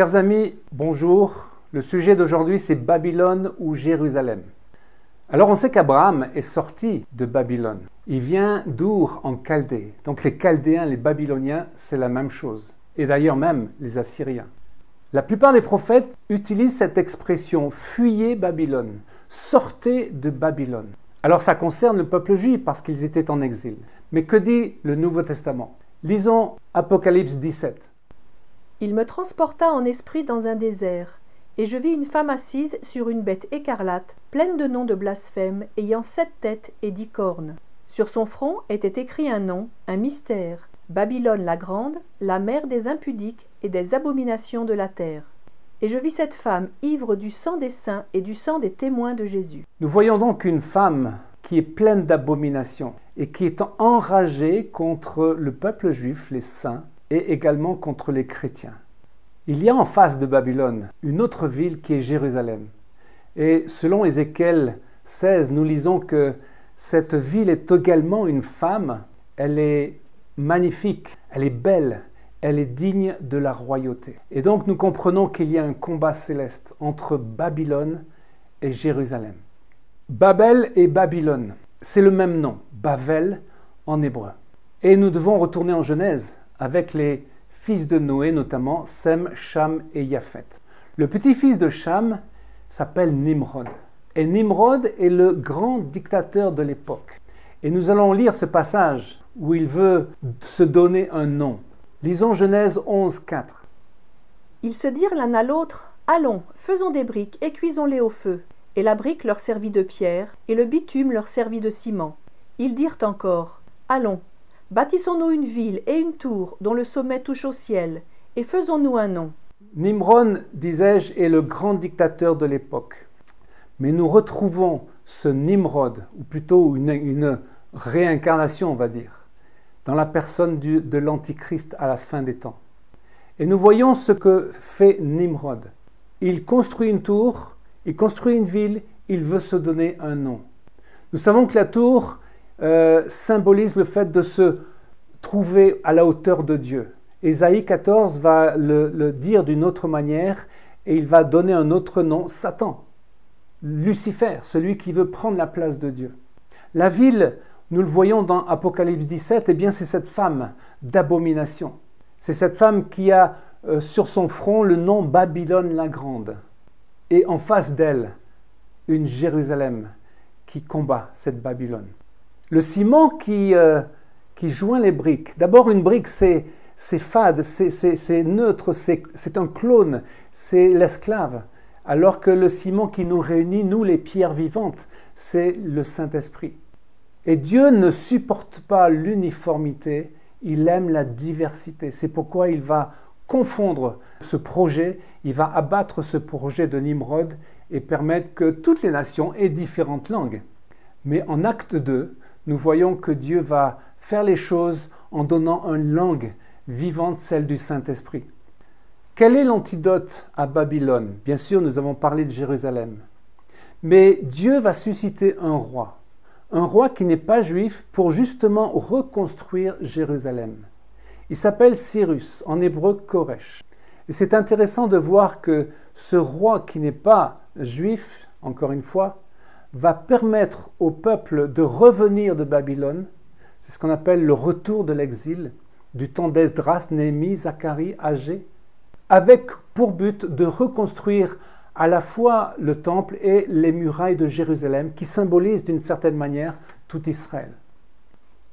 Chers amis, bonjour. Le sujet d'aujourd'hui, c'est Babylone ou Jérusalem. Alors on sait qu'Abraham est sorti de Babylone. Il vient d'Our en Chaldée. Donc les Chaldéens, les Babyloniens, c'est la même chose. Et d'ailleurs même les Assyriens. La plupart des prophètes utilisent cette expression « fuyez Babylone »,« sortez de Babylone ». Alors ça concerne le peuple juif parce qu'ils étaient en exil. Mais que dit le Nouveau Testament? Lisons Apocalypse 17. Il me transporta en esprit dans un désert, et je vis une femme assise sur une bête écarlate, pleine de noms de blasphème, ayant 7 têtes et 10 cornes. Sur son front était écrit un nom, un mystère, Babylone la grande, la mère des impudiques et des abominations de la terre. Et je vis cette femme ivre du sang des saints et du sang des témoins de Jésus. Nous voyons donc une femme qui est pleine d'abominations et qui est enragée contre le peuple juif, les saints, et également contre les chrétiens. Il y a en face de Babylone une autre ville qui est Jérusalem. Et selon Ézéchiel 16, nous lisons que cette ville est également une femme. Elle est magnifique, elle est belle, elle est digne de la royauté. Et donc nous comprenons qu'il y a un combat céleste entre Babylone et Jérusalem. Babel et Babylone, c'est le même nom, Bavel en hébreu. Et nous devons retourner en Genèse avec les fils de Noé, notamment Sem, Cham et Japhet. Le petit-fils de Cham s'appelle Nimrod. Et Nimrod est le grand dictateur de l'époque. Et nous allons lire ce passage où il veut se donner un nom. Lisons Genèse 11, 4. Ils se dirent l'un à l'autre, « Allons, faisons des briques et cuisons-les au feu. » Et la brique leur servit de pierre, et le bitume leur servit de ciment. Ils dirent encore, « Allons, bâtissons-nous une ville et une tour dont le sommet touche au ciel, et faisons-nous un nom. » Nimrod, disais-je, est le grand dictateur de l'époque. Mais nous retrouvons ce Nimrod, ou plutôt une réincarnation, on va dire, dans la personne de l'Antichrist à la fin des temps. Et nous voyons ce que fait Nimrod. Il construit une tour, il construit une ville, il veut se donner un nom. Nous savons que la tour symbolise le fait de se trouver à la hauteur de Dieu. Ésaïe 14 va le dire d'une autre manière et il va donner un autre nom, Satan, Lucifer, celui qui veut prendre la place de Dieu. La ville, nous le voyons dans Apocalypse 17, eh bien c'est cette femme d'abomination. C'est cette femme qui a sur son front le nom Babylone la grande. Et en face d'elle, une Jérusalem qui combat cette Babylone. Le ciment qui joint les briques. D'abord, une brique, c'est fade, c'est neutre, c'est un clone, c'est l'esclave. Alors que le ciment qui nous réunit, nous les pierres vivantes, c'est le Saint-Esprit. Et Dieu ne supporte pas l'uniformité, il aime la diversité. C'est pourquoi il va confondre ce projet, il va abattre ce projet de Nimrod et permettre que toutes les nations aient différentes langues. Mais en acte 2, nous voyons que Dieu va faire les choses en donnant une langue vivante, celle du Saint-Esprit. Quel est l'antidote à Babylone? Bien sûr, nous avons parlé de Jérusalem. Mais Dieu va susciter un roi qui n'est pas juif pour justement reconstruire Jérusalem. Il s'appelle Cyrus, en hébreu Koresh. Et c'est intéressant de voir que ce roi qui n'est pas juif, encore une fois, va permettre au peuple de revenir de Babylone. C'est ce qu'on appelle le retour de l'exil, du temps d'Esdras, Néhémie, Zacharie, Agé, avec pour but de reconstruire à la fois le temple et les murailles de Jérusalem, qui symbolisent d'une certaine manière tout Israël.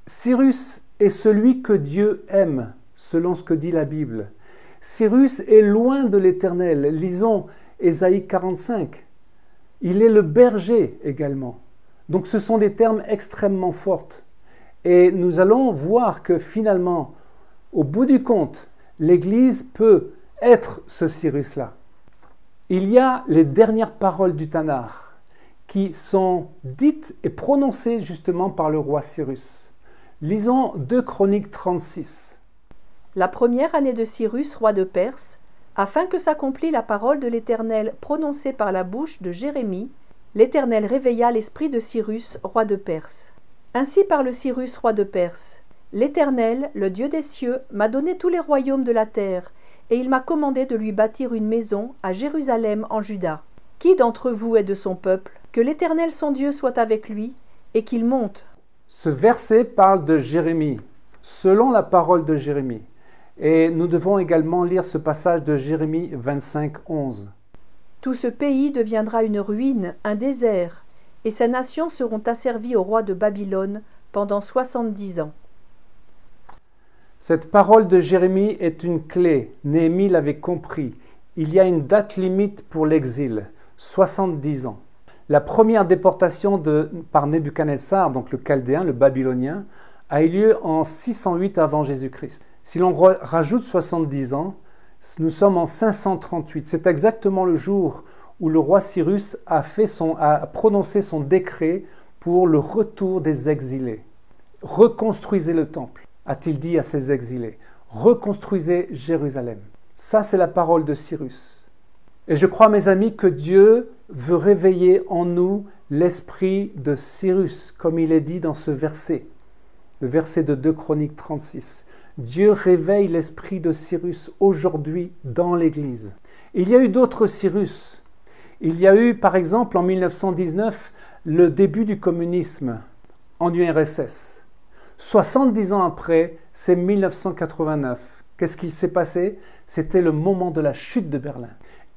Cyrus est celui que Dieu aime, selon ce que dit la Bible. Cyrus est loin de l'Éternel. Lisons Ésaïe 45. Il est le berger également. Donc ce sont des termes extrêmement forts. Et nous allons voir que finalement, au bout du compte, l'Église peut être ce Cyrus-là. Il y a les dernières paroles du Tanakh qui sont dites et prononcées justement par le roi Cyrus. Lisons 2 Chroniques 36. La première année de Cyrus, roi de Perse, afin que s'accomplît la parole de l'Éternel prononcée par la bouche de Jérémie, l'Éternel réveilla l'esprit de Cyrus, roi de Perse. Ainsi parle Cyrus, roi de Perse. L'Éternel, le Dieu des cieux, m'a donné tous les royaumes de la terre, et il m'a commandé de lui bâtir une maison à Jérusalem en Juda. Qui d'entre vous est de son peuple? Que l'Éternel son Dieu soit avec lui, et qu'il monte. » Ce verset parle de Jérémie, selon la parole de Jérémie. Et nous devons également lire ce passage de Jérémie 25, 11. « Tout ce pays deviendra une ruine, un désert, et ces nations seront asservies au roi de Babylone pendant 70 ans. » Cette parole de Jérémie est une clé. Néhémie l'avait compris. Il y a une date limite pour l'exil, 70 ans. La première déportation par Nebuchadnezzar, donc le Chaldéen, le Babylonien, a eu lieu en 608 avant Jésus-Christ. Si l'on rajoute 70 ans, nous sommes en 538. C'est exactement le jour où le roi Cyrus a prononcé son décret pour le retour des exilés. Reconstruisez le temple, a-t-il dit à ses exilés. Reconstruisez Jérusalem. Ça, c'est la parole de Cyrus. Et je crois, mes amis, que Dieu veut réveiller en nous l'esprit de Cyrus, comme il est dit dans ce verset, le verset de 2 Chroniques 36. Dieu réveille l'esprit de Cyrus aujourd'hui dans l'Église. Il y a eu d'autres Cyrus. Il y a eu, par exemple, en 1919, le début du communisme en URSS. 70 ans après, c'est 1989. Qu'est-ce qu'il s'est passé? C'était le moment de la chute de Berlin.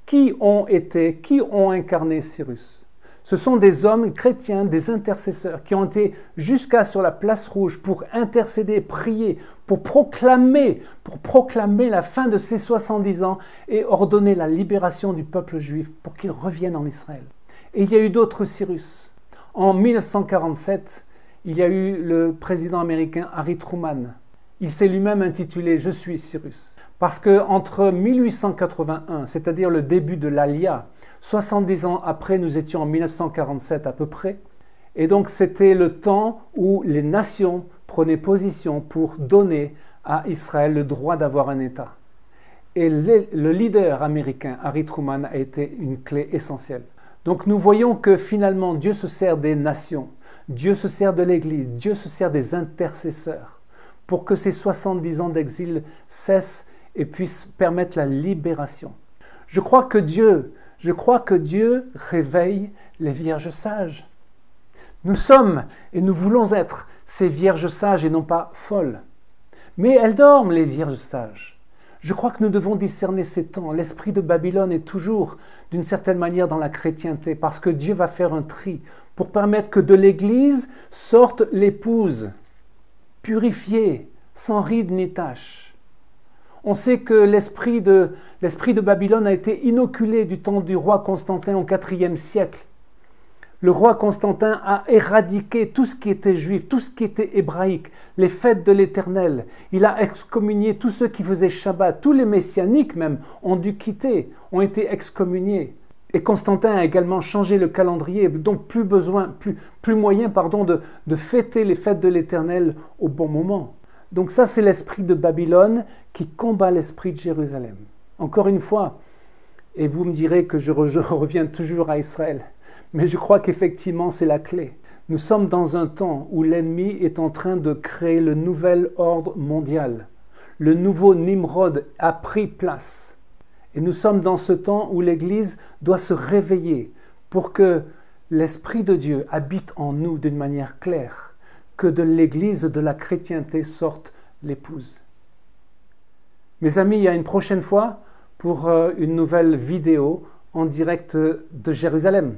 Qui ont incarné Cyrus? Ce sont des hommes chrétiens, des intercesseurs qui ont été jusqu'à sur la place rouge pour intercéder, prier, pour proclamer la fin de ces 70 ans et ordonner la libération du peuple juif pour qu'il revienne en Israël. Et il y a eu d'autres Cyrus. En 1947, il y a eu le président américain Harry Truman. Il s'est lui-même intitulé « Je suis Cyrus ». Parce qu'entre 1881, c'est-à-dire le début de l'Alia, 70 ans après, nous étions en 1947 à peu près, et donc c'était le temps où les nations prenaient position pour donner à Israël le droit d'avoir un État. Et le leader américain, Harry Truman, a été une clé essentielle. Donc nous voyons que finalement Dieu se sert des nations, Dieu se sert de l'Église, Dieu se sert des intercesseurs pour que ces 70 ans d'exil cessent et puisse permettre la libération. Je crois que Dieu réveille les vierges sages. Nous sommes et nous voulons être ces vierges sages et non pas folles. Mais elles dorment, les vierges sages. Je crois que nous devons discerner ces temps. L'esprit de Babylone est toujours, d'une certaine manière, dans la chrétienté, parce que Dieu va faire un tri pour permettre que de l'Église sorte l'épouse, purifiée, sans ride ni tache. On sait que l'esprit de Babylone a été inoculé du temps du roi Constantin au IVe siècle. Le roi Constantin a éradiqué tout ce qui était juif, tout ce qui était hébraïque, les fêtes de l'Éternel. Il a excommunié tous ceux qui faisaient Shabbat, tous les messianiques même ont dû quitter, ont été excommuniés. Et Constantin a également changé le calendrier, donc plus moyen de fêter les fêtes de l'Éternel au bon moment. Donc ça, c'est l'esprit de Babylone qui combat l'esprit de Jérusalem. Encore une fois, et vous me direz que je reviens toujours à Israël, mais je crois qu'effectivement, c'est la clé. Nous sommes dans un temps où l'ennemi est en train de créer le nouvel ordre mondial. Le nouveau Nimrod a pris place. Et nous sommes dans ce temps où l'Église doit se réveiller pour que l'Esprit de Dieu habite en nous d'une manière claire, que de l'Église de la chrétienté sorte l'épouse. Mes amis, il y a une prochaine fois pour une nouvelle vidéo en direct de Jérusalem.